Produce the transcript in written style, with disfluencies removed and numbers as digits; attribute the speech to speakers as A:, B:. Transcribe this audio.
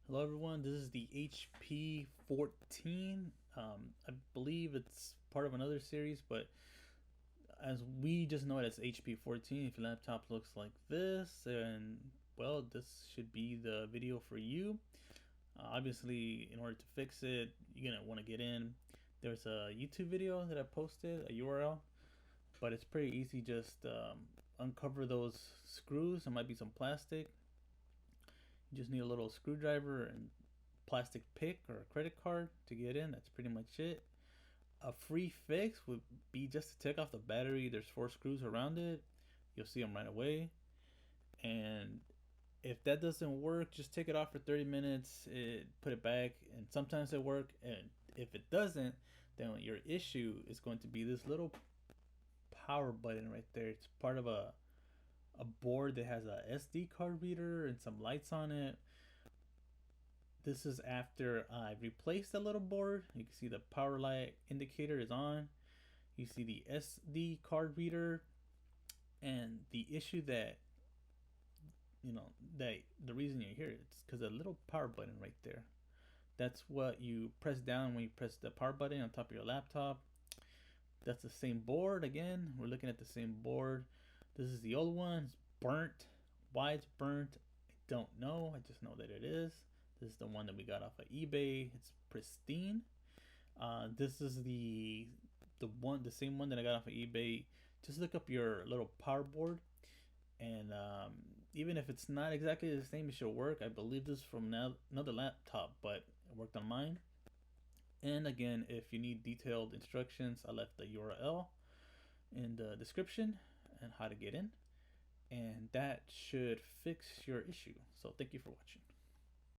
A: Hello everyone, this is the HP 14. I believe it's part of another series, but as we just know it as HP 14, if your laptop looks like this, then well, this should be the video for you. Obviously, in order to fix it, you're gonna want to get in. There's a YouTube video that I posted, a URL, but it's pretty easy. Just uncover those screws. There might be some plastic. You just need a little screwdriver and plastic pick or a credit card to get in. That's pretty much it. A free fix would be just to take off the battery. There's 4 screws around it. You'll see them right away. And if that doesn't work, just take it off for 30 minutes, put it back, and sometimes it work. And if it doesn't, then your issue is going to be this little power button right there. It's part of a board that has a SD card reader and some lights on it. This is after I replaced the little board. You can see the power light indicator is on. You see the SD card reader, and the issue that that the reason you're here it's because a little power button right there. That's what you press down when you press the power button on top of your laptop. That's the same board again. We're looking at the same board. This is the old one. It's burnt. Why it's burnt, I don't know. I just know that it is. This is the one that we got off of eBay. It's pristine. This is the same one that I got off of eBay. Just look up your little power board, and even if it's not exactly the same, it should work. I believe this is from another laptop, but it worked on mine. And again, if you need detailed instructions, I left the URL in the description and how to get in, and that should fix your issue. So thank you for watching.